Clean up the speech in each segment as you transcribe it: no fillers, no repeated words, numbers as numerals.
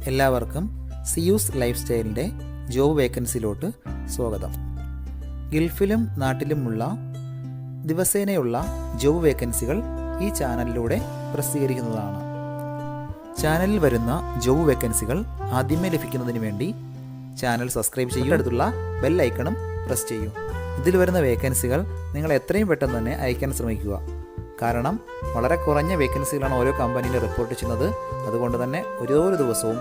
എല്ലാവർക്കും Zeus life സ്റ്റൈലിൻ്റെ job വേക്കൻസിയിലോട്ട് സ്വാഗതം. ഗൾഫിലും നാട്ടിലുമുള്ള ദിവസേനയുള്ള job വേക്കൻസികൾ ഈ ചാനലിലൂടെ പ്രസിദ്ധീകരിക്കുന്നതാണ്. ചാനലിൽ വരുന്ന ജോബ് വേക്കൻസികൾ ആദ്യമേ ലഭിക്കുന്നതിന് വേണ്ടി ചാനൽ സബ്സ്ക്രൈബ് ചെയ്യുക, അടുത്തുള്ള ബെൽ ഐക്കണും പ്രസ് ചെയ്യൂ. ഇതിൽ വരുന്ന വേക്കൻസികൾ നിങ്ങൾ എത്രയും പെട്ടെന്ന് തന്നെ അയക്കാൻ ശ്രമിക്കുക. കാരണം വളരെ കുറഞ്ഞ വേക്കൻസികളാണ് ഓരോ കമ്പനിയിൽ റിപ്പോർട്ട് ചെയ്യുന്നത്. അതുകൊണ്ട് തന്നെ ഓരോ ദിവസവും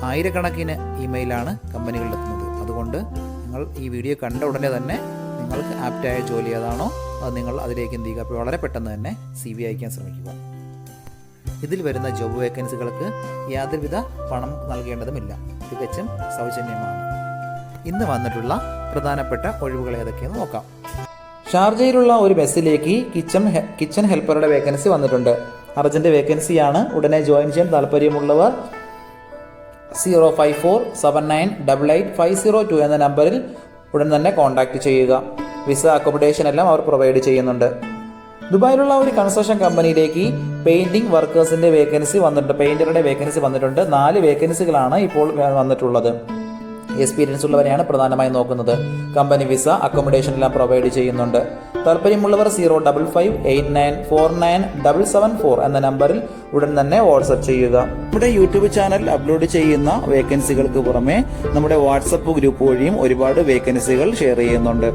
ആയിരക്കണക്കിന് ഇമെയിലാണ് കമ്പനികളിലെത്തുന്നത്. അതുകൊണ്ട് നിങ്ങൾ ഈ വീഡിയോ കണ്ട ഉടനെ തന്നെ നിങ്ങൾക്ക് ആപ്റ്റായ ജോലി ഏതാണോ അത് നിങ്ങൾ അതിലേക്ക് എന്ത് ചെയ്യുക, അപ്പോൾ വളരെ പെട്ടെന്ന് തന്നെ CV അയക്കാൻ ശ്രമിക്കുക. ഇതിൽ വരുന്ന ജോബ് വേക്കൻസികൾക്ക് യാതൊരുവിധ പണം നൽകേണ്ടതുമില്ല, തികച്ചും സൗജന്യമാണ്. ഇന്ന് വന്നിട്ടുള്ള പ്രധാനപ്പെട്ട ഒഴിവുകൾ ഏതൊക്കെയെന്ന് നോക്കാം. ഷാർജയിലുള്ള ഒരു ബസ്സിലേക്ക് കിച്ചൺ ഹെൽപ്പറുടെ വേക്കൻസി വന്നിട്ടുണ്ട്. അർജന്റ് വേക്കൻസിയാണ്. ഉടനെ ജോയിൻ ചെയ്യാൻ താല്പര്യമുള്ളവർ 05479885002 എന്ന നമ്പറിൽ ഉടൻ തന്നെ കോൺടാക്ട് ചെയ്യുക. വിസ, അക്കോമഡേഷൻ എല്ലാം അവർ പ്രൊവൈഡ് ചെയ്യുന്നുണ്ട്. ദുബായിലുള്ള ഒരു കൺസ്ട്രക്ഷൻ കമ്പനിയിലേക്ക് പെയിന്റിംഗ് വർക്കേഴ്സിന്റെ വേക്കൻസി വന്നിട്ടുണ്ട്. പെയിന്ററുടെ വേക്കൻസി വന്നിട്ടുണ്ട്. 4 വേക്കൻസികളാണ് ഇപ്പോൾ വന്നിട്ടുള്ളത്. എക്സ്പീരിയൻസ് ഉള്ളവരെയാണ് പ്രധാനമായും നോക്കുന്നത്. കമ്പനി വിസ, അക്കോമഡേഷൻ എല്ലാം പ്രൊവൈഡ് ചെയ്യുന്നുണ്ട്. താല്പര്യമുള്ളവർ 05589497774 എന്ന നമ്പറിൽ ഉടൻ തന്നെ വാട്സപ്പ് ചെയ്യുക. നമ്മുടെ യൂട്യൂബ് ചാനൽ അപ്ലോഡ് ചെയ്യുന്ന വേക്കൻസികൾക്ക് പുറമെ നമ്മുടെ വാട്സപ്പ് ഗ്രൂപ്പ് വഴിയും ഒരുപാട് വേക്കൻസികൾ ഷെയർ ചെയ്യുന്നുണ്ട്.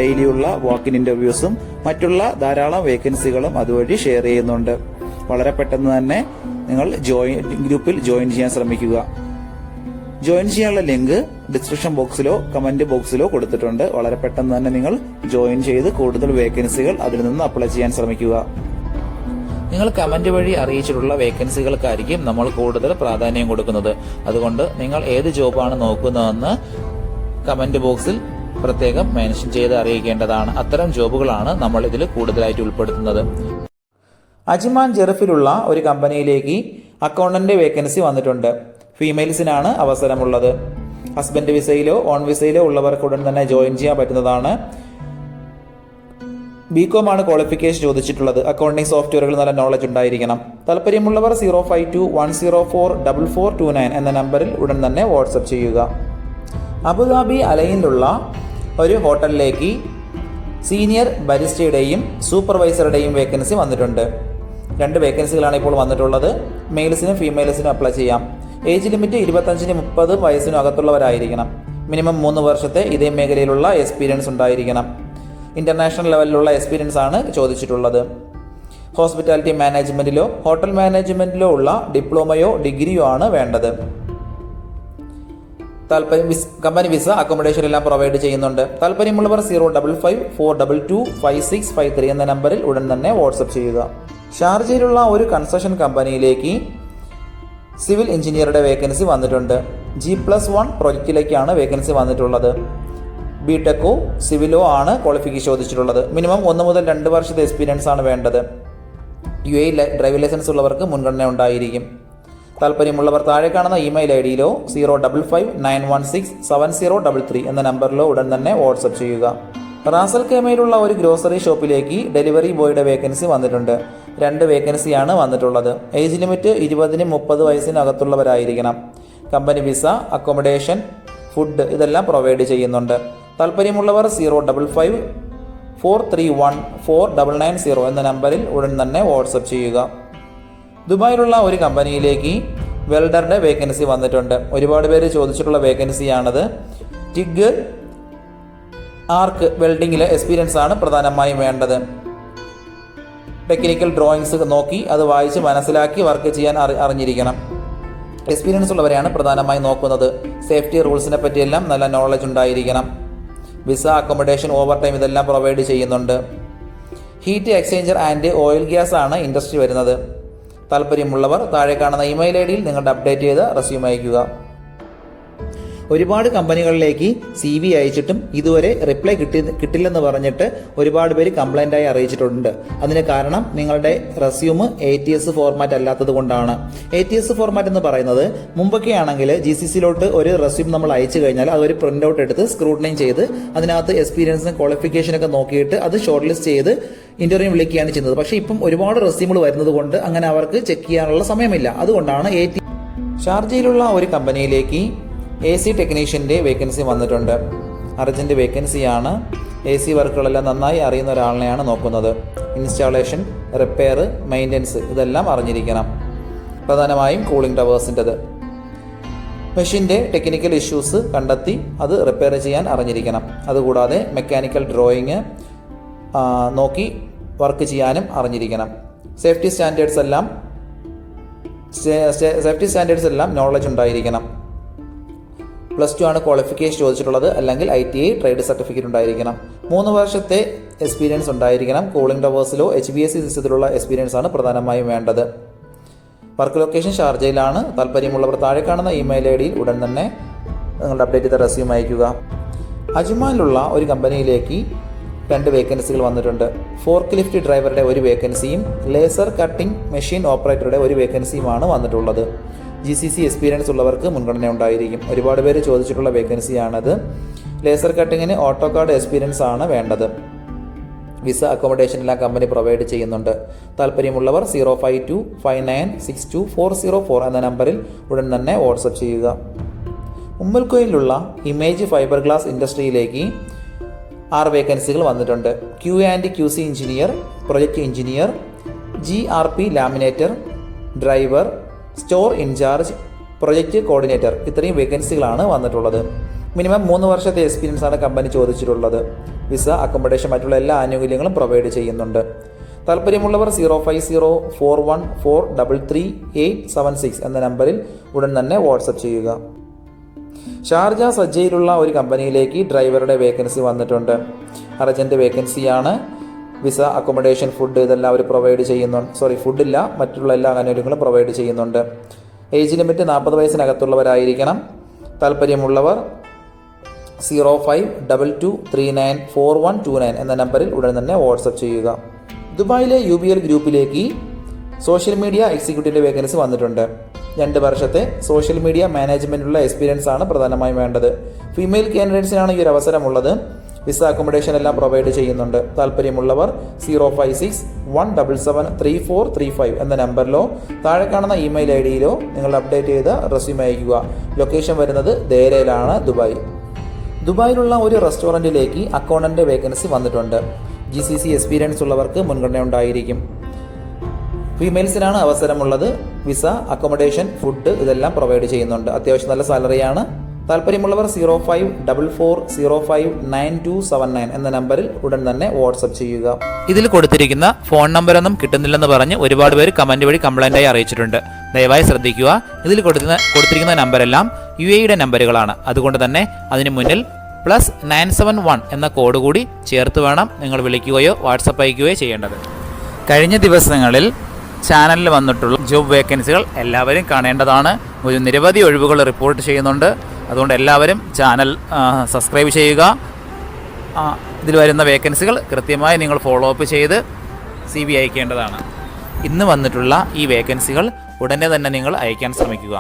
ഡെയിലിയുള്ള വാക്കിൻ ഇന്റർവ്യൂസും മറ്റുള്ള ധാരാളം വേക്കൻസികളും അതുവഴി ഷെയർ ചെയ്യുന്നുണ്ട്. വളരെ പെട്ടെന്ന് തന്നെ നിങ്ങൾ ഗ്രൂപ്പിൽ ജോയിൻ ചെയ്യാൻ ശ്രമിക്കുക. ജോയിൻ ചെയ്യാനുള്ള ലിങ്ക് ഡിസ്ക്രിപ്ഷൻ ബോക്സിലോ കമന്റ് ബോക്സിലോ കൊടുത്തിട്ടുണ്ട്. വളരെ പെട്ടെന്ന് തന്നെ നിങ്ങൾ ജോയിൻ ചെയ്ത് കൂടുതൽ വേക്കൻസികൾ അതിൽ നിന്ന് അപ്ലൈ ചെയ്യാൻ ശ്രമിക്കുക. നിങ്ങൾ കമന്റ് വഴി അറിയിച്ചിട്ടുള്ള വേക്കൻസികൾക്കായിരിക്കും നമ്മൾ കൂടുതൽ പ്രാധാന്യം കൊടുക്കുന്നത്. അതുകൊണ്ട് നിങ്ങൾ ഏത് ജോബാണ് നോക്കുന്നതെന്ന് കമന്റ് ബോക്സിൽ പ്രത്യേകം മെൻഷൻ ചെയ്ത് അറിയിക്കേണ്ടതാണ്. അത്തരം ജോബുകളാണ് നമ്മൾ ഇതിൽ കൂടുതലായിട്ട് ഉൾപ്പെടുത്തുന്നത്. അജ്മാൻ ജെറഫിലുള്ള ഒരു കമ്പനിയിലേക്ക് അക്കൗണ്ടന്റ് വേക്കൻസി വന്നിട്ടുണ്ട്. ഫീമെയിൽസിനാണ് അവസരമുള്ളത്. ഹസ്ബൻഡ് വിസയിലോ ഓൺ വിസയിലോ ഉള്ളവർക്ക് ഉടൻ തന്നെ ജോയിൻ ചെയ്യാൻ പറ്റുന്നതാണ്. BCom ആണ് ക്വാളിഫിക്കേഷൻ ചോദിച്ചിട്ടുള്ളത്. അക്കൗണ്ടിംഗ് സോഫ്റ്റ്വെയറുകൾ നല്ല നോളജ് ഉണ്ടായിരിക്കണം. താല്പര്യമുള്ളവർ 052104429 എന്ന നമ്പറിൽ ഉടൻ തന്നെ വാട്സപ്പ് ചെയ്യുക. അബുദാബി അലൈനിലുള്ള ഒരു ഹോട്ടലിലേക്ക് സീനിയർ ബരിസ്റ്റയുടെയും സൂപ്പർവൈസറുടെയും വേക്കൻസി വന്നിട്ടുണ്ട്. 2 വേക്കൻസികളാണ് ഇപ്പോൾ വന്നിട്ടുള്ളത്. മെയിൽസിനും ഫീമെയിൽസിനും അപ്ലൈ ചെയ്യാം. ഏജ് ലിമിറ്റ് 25-30 വയസ്സിനും അകത്തുള്ളവരായിരിക്കണം. മിനിമം 3 വർഷത്തെ ഇതേ മേഖലയിലുള്ള എക്സ്പീരിയൻസ് ഉണ്ടായിരിക്കണം. ഇന്റർനാഷണൽ ലെവലിലുള്ള എക്സ്പീരിയൻസ് ആണ് ചോദിച്ചിട്ടുള്ളത്. ഹോസ്പിറ്റാലിറ്റി മാനേജ്മെന്റിലോ ഹോട്ടൽ മാനേജ്മെന്റിലോ ഉള്ള ഡിപ്ലോമയോ ഡിഗ്രിയോ ആണ് വേണ്ടത്. കമ്പനി വിസ, അക്കോമഡേഷൻ എല്ലാം പ്രൊവൈഡ് ചെയ്യുന്നുണ്ട്. താല്പര്യമുള്ളവർ 05542255653 എന്ന നമ്പറിൽ ഉടൻ തന്നെ വാട്സപ്പ് ചെയ്യുക. ഷാർജയിലുള്ള ഒരു കൺസ്ട്രക്ഷൻ കമ്പനിയിലേക്ക് സിവിൽ എഞ്ചിനീയറുടെ വേക്കൻസി വന്നിട്ടുണ്ട്. G+1 പ്രോജക്റ്റിലേക്കാണ് വേക്കൻസി വന്നിട്ടുള്ളത്. ബിടെക്കോ സിവിലോ ആണ് ക്വാളിഫിക്കേഷൻ ചോദിച്ചിട്ടുള്ളത്. മിനിമം 1 മുതൽ 2 വർഷത്തെ എക്സ്പീരിയൻസ് ആണ് വേണ്ടത്. UAE ഡ്രൈവിംഗ് ലൈസൻസ് ഉള്ളവർക്ക് മുൻഗണന ഉണ്ടായിരിക്കും. താല്പര്യമുള്ളവർ താഴെ കാണുന്ന ഇമെയിൽ ID-യിലോ 05591670033 എന്ന നമ്പറിലോ ഉടൻ തന്നെ വാട്സപ്പ് ചെയ്യുക. റാസൽ ഖൈമയിലുള്ള ഒരു ഗ്രോസറി ഷോപ്പിലേക്ക് ഡെലിവറി ബോയുടെ വേക്കൻസി വന്നിട്ടുണ്ട്. 2 വേക്കൻസിയാണ് വന്നിട്ടുള്ളത്. ഏജ് ലിമിറ്റ് 20-30 വയസ്സിനകത്തുള്ളവരായിരിക്കണം. കമ്പനി വിസ, അക്കോമഡേഷൻ, ഫുഡ് ഇതെല്ലാം പ്രൊവൈഡ് ചെയ്യുന്നുണ്ട്. താല്പര്യമുള്ളവർ 05543149990 എന്ന നമ്പറിൽ ഉടൻ തന്നെ വാട്സപ്പ് ചെയ്യുക. ദുബായിലുള്ള ഒരു കമ്പനിയിലേക്ക് വെൽഡറുടെ വേക്കൻസി വന്നിട്ടുണ്ട്. ഒരുപാട് പേര് ചോദിച്ചിട്ടുള്ള വേക്കൻസിയാണത്. ടിഗ്, ആർക്ക് വെൽഡിങ്ങിലെ എക്സ്പീരിയൻസ് ആണ് പ്രധാനമായും വേണ്ടത്. ടെക്നിക്കൽ ഡ്രോയിങ്സ് നോക്കി അത് വായിച്ച് മനസ്സിലാക്കി വർക്ക് ചെയ്യാൻ അറിഞ്ഞിരിക്കണം. എക്സ്പീരിയൻസ് ഉള്ളവരെയാണ് പ്രധാനമായും നോക്കുന്നത്. സേഫ്റ്റി റൂൾസിനെ പറ്റിയെല്ലാം നല്ല നോളജ് ഉണ്ടായിരിക്കണം. വിസ, അക്കോമഡേഷൻ, ഓവർ ടൈം ഇതെല്ലാം പ്രൊവൈഡ് ചെയ്യുന്നുണ്ട്. Heat exchanger and oil gas ആണ് ഇൻഡസ്ട്രി വരുന്നത്. താല്പര്യമുള്ളവർ താഴെ കാണുന്ന ഇമെയിൽ ID-യിൽ നിങ്ങളുടെ അപ്ഡേറ്റ് ചെയ്ത റെസ്യൂം അയക്കുക. ഒരുപാട് കമ്പനികളിലേക്ക് CV അയച്ചിട്ടും ഇതുവരെ റിപ്ലൈ കിട്ടില്ലെന്ന് പറഞ്ഞിട്ട് ഒരുപാട് പേര് കംപ്ലൈൻ്റായി അറിയിച്ചിട്ടുണ്ട്. അതിന് കാരണം നിങ്ങളുടെ റെസ്യൂം ATS ഫോർമാറ്റ് അല്ലാത്തത് കൊണ്ടാണ്. ATS ഫോർമാറ്റ് എന്ന് പറയുന്നത് മുമ്പൊക്കെ ആണെങ്കിൽ GCCയിലോട്ട് ഒരു റെസ്യൂം നമ്മൾ അയച്ചു കഴിഞ്ഞാൽ അതൊരു പ്രിന്റ് ഔട്ട് എടുത്ത് സ്ക്രൂട്ടനൈ ചെയ്ത് അതിനകത്ത് എക്സ്പീരിയൻസും ക്വാളിഫിക്കേഷനൊക്കെ നോക്കിയിട്ട് അത് ഷോർട്ട് ലിസ്റ്റ് ചെയ്ത് ഇന്റർവ്യൂ വിളിക്കുകയാണ് ചെയ്യുന്നത്. പക്ഷേ ഇപ്പം ഒരുപാട് റെസ്യൂമുകൾ വരുന്നത് കൊണ്ട് അങ്ങനെ അവർക്ക് ചെക്ക് ചെയ്യാനുള്ള സമയമില്ല. അതുകൊണ്ടാണ് ഷാർജയിലുള്ള ഒരു കമ്പനിയിലേക്ക് AC ടെക്നീഷ്യൻ്റെ വേക്കൻസി വന്നിട്ടുണ്ട്. അർജൻറ്റ് വേക്കൻസിയാണ്. AC വർക്കുകളെല്ലാം നന്നായി അറിയുന്ന ഒരാളിനെയാണ് നോക്കുന്നത്. ഇൻസ്റ്റാളേഷൻ, റിപ്പയർ, മെയിൻ്റനൻസ് ഇതെല്ലാം അറിഞ്ഞിരിക്കണം. പ്രധാനമായും കൂളിംഗ് ടവേഴ്സിൻ്റെത്. മെഷീൻ്റെ ടെക്നിക്കൽ ഇഷ്യൂസ് കണ്ടെത്തി അത് റിപ്പയർ ചെയ്യാൻ അറിഞ്ഞിരിക്കണം. അതുകൂടാതെ മെക്കാനിക്കൽ ഡ്രോയിങ് നോക്കി വർക്ക് ചെയ്യാനും അറിഞ്ഞിരിക്കണം. സേഫ്റ്റി സ്റ്റാൻഡേർഡ്സ് എല്ലാം നോളജ് ഉണ്ടായിരിക്കണം. +2 ആണ് ക്വാളിഫിക്കേഷൻ ചോദിച്ചിട്ടുള്ളത്. അല്ലെങ്കിൽ ITI ട്രേഡ് സർട്ടിഫിക്കറ്റ് ഉണ്ടായിരിക്കണം. 3 വർഷത്തെ എക്സ്പീരിയൻസ് ഉണ്ടായിരിക്കണം. കൂളിംഗ് ടവേഴ്സിലോ HVAC സിസ്റ്റത്തിലുള്ള എക്സ്പീരിയൻസ് ആണ് പ്രധാനമായും വേണ്ടത്. വർക്ക് ലൊക്കേഷൻ ഷാർജയിലാണ്. താല്പര്യമുള്ളവർ താഴെ കാണുന്ന ഇമെയിൽ ID യിൽ ഉടൻ തന്നെ നിങ്ങളുടെ അപ്ഡേറ്റ് ചെയ്ത റെസ്യൂം അയയ്ക്കുക. അജ്മാനിലുള്ള ഒരു കമ്പനിയിലേക്ക് 2 വേക്കൻസികൾ വന്നിട്ടുണ്ട്. ഫോർക്ക് ലിഫ്റ്റ് ഡ്രൈവറുടെ ഒരു വേക്കൻസിയും ലേസർ കട്ടിംഗ് മെഷീൻ ഓപ്പറേറ്ററുടെ ഒരു വേക്കൻസിയുമാണ് വന്നിട്ടുള്ളത്. GCC എക്സ്പീരിയൻസ് ഉള്ളവർക്ക് മുൻഗണന ഉണ്ടായിരിക്കും. ഒരുപാട് പേര് ചോദിച്ചിട്ടുള്ള വേക്കൻസിയാണത്. ലേസർ കട്ടിങ്ങിന് ഓട്ടോകാഡ് എക്സ്പീരിയൻസ് ആണ് വേണ്ടത്. വിസ അക്കോമഡേഷൻ എല്ലാം കമ്പനി പ്രൊവൈഡ് ചെയ്യുന്നുണ്ട്. താല്പര്യമുള്ളവർ 05259624004 എന്ന നമ്പറിൽ ഉടൻ തന്നെ വാട്സപ്പ് ചെയ്യുക. ഉമ്മൽക്കോയിലുള്ള ഇമേജ് ഫൈബർ ഗ്ലാസ് ഇൻഡസ്ട്രിയിലേക്ക് 6 വേക്കൻസികൾ വന്നിട്ടുണ്ട്. QA&QC engineer, project engineer, GRP laminator, driver, store incharge, project coordinator ഇത്രയും വേക്കൻസികളാണ് വന്നിട്ടുള്ളത്. മിനിമം 3 വർഷത്തെ എക്സ്പീരിയൻസ് ആണ് കമ്പനി ചോദിച്ചിട്ടുള്ളത്. വിസ, അക്കോമഡേഷൻ, മറ്റുള്ള എല്ലാ ആനുകൂല്യങ്ങളും പ്രൊവൈഡ് ചെയ്യുന്നുണ്ട്. താല്പര്യമുള്ളവർ 05041433876 എന്ന നമ്പറിൽ ഉടൻ തന്നെ വാട്സപ്പ് ചെയ്യുക. ഷാർജ സജ്ജയിലുള്ള ഒരു കമ്പനിയിലേക്ക് ഡ്രൈവറുടെ വേക്കൻസി വന്നിട്ടുണ്ട്. അർജൻറ്റ് വേക്കൻസിയാണ്. വിസ, അക്കോമഡേഷൻ, ഫുഡ് ഇതെല്ലാം അവർ പ്രൊവൈഡ് ചെയ്യുന്നുണ്ട്. ഫുഡില്ല, മറ്റുള്ള എല്ലാ ആനുകൂല്യങ്ങളും പ്രൊവൈഡ് ചെയ്യുന്നുണ്ട്. Age limit 40 വയസ്സിനകത്തുള്ളവരായിരിക്കണം. താല്പര്യമുള്ളവർ 0522394129 എന്ന നമ്പറിൽ ഉടൻ തന്നെ വാട്സപ്പ് ചെയ്യുക. ദുബായിലെ UBL ഗ്രൂപ്പിലേക്ക് സോഷ്യൽ മീഡിയ എക്സിക്യൂട്ടീവിൻ്റെ വേക്കൻസി വന്നിട്ടുണ്ട്. 2 വർഷത്തെ സോഷ്യൽ മീഡിയ മാനേജ്മെൻറ്റിലുള്ള എക്സ്പീരിയൻസ് ആണ് പ്രധാനമായും വേണ്ടത്. ഫീമെയിൽ കാൻഡിഡേറ്റ്സിനാണ് ഈ ഒരു അവസരമുള്ളത്. വിസ, അക്കോമഡേഷൻ എല്ലാം പ്രൊവൈഡ് ചെയ്യുന്നുണ്ട്. താല്പര്യമുള്ളവർ 05617733435 എന്ന നമ്പറിലോ താഴെ കാണുന്ന ഇമെയിൽ ID യിലോ നിങ്ങൾ അപ്ഡേറ്റ് ചെയ്ത് റെസ്യൂം അയയ്ക്കുക. ലൊക്കേഷൻ വരുന്നത് ദേരയിലാണ്, ദുബായിലുള്ള ഒരു റെസ്റ്റോറൻറ്റിലേക്ക് അക്കൗണ്ടൻ്റ് വേക്കൻസി വന്നിട്ടുണ്ട്. GCC എക്സ്പീരിയൻസ് ഉള്ളവർക്ക് മുൻഗണന ഉണ്ടായിരിക്കും. ഫീമെയിൽസിനാണ് അവസരമുള്ളത്. വിസ, അക്കോമഡേഷൻ, ഫുഡ് ഇതെല്ലാം പ്രൊവൈഡ് ചെയ്യുന്നുണ്ട്. അത്യാവശ്യം നല്ല സാലറിയാണ്. താല്പര്യമുള്ളവർ 0544059279 എന്ന നമ്പറിൽ ഉടൻ തന്നെ വാട്സപ്പ് ചെയ്യുക. ഇതിൽ കൊടുത്തിരിക്കുന്ന ഫോൺ നമ്പറൊന്നും കിട്ടുന്നില്ലെന്ന് പറഞ്ഞ് ഒരുപാട് പേര് കമന്റ് വഴി കംപ്ലൈൻ്റായി അറിയിച്ചിട്ടുണ്ട്. ദയവായി ശ്രദ്ധിക്കുക. ഇതിൽ കൊടുത്തിരിക്കുന്ന നമ്പരെല്ലാം UAE നമ്പറുകളാണ്. അതുകൊണ്ട് തന്നെ അതിന് മുന്നിൽ +971 എന്ന കോഡ് കൂടി ചേർത്ത് വേണം നിങ്ങൾ വിളിക്കുകയോ വാട്സപ്പ് അയക്കുകയോ ചെയ്യേണ്ടത്. കഴിഞ്ഞ ദിവസങ്ങളിൽ ചാനലിൽ വന്നിട്ടുള്ള ജോബ് വേക്കൻസികൾ എല്ലാവരും കാണേണ്ടതാണ്. ഒരു നിരവധി ഒഴിവുകൾ റിപ്പോർട്ട് ചെയ്യുന്നുണ്ട്. അതുകൊണ്ട് എല്ലാവരും ചാനൽ സബ്സ്ക്രൈബ് ചെയ്യുക. ഇതിൽ വരുന്ന വേക്കൻസികൾ കൃത്യമായി നിങ്ങൾ ഫോളോ അപ്പ് ചെയ്ത് CV അയക്കേണ്ടതാണ്. ഇന്ന് വന്നിട്ടുള്ള ഈ വേക്കൻസികൾ ഉടനെ തന്നെ നിങ്ങൾ അയക്കാൻ ശ്രമിക്കുക.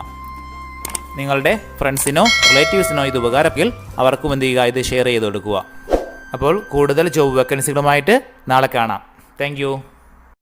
നിങ്ങളുടെ ഫ്രണ്ട്സിനോ റിലേറ്റീവ്സിനോ ഇത് ഉപകാരമെങ്കിൽ അവർക്കും എന്ത് ചെയ്യുക, ഇത് ഷെയർ ചെയ്ത് കൊടുക്കുക. അപ്പോൾ കൂടുതൽ ജോബ് വേക്കൻസികളുമായിട്ട് നാളെ കാണാം. താങ്ക്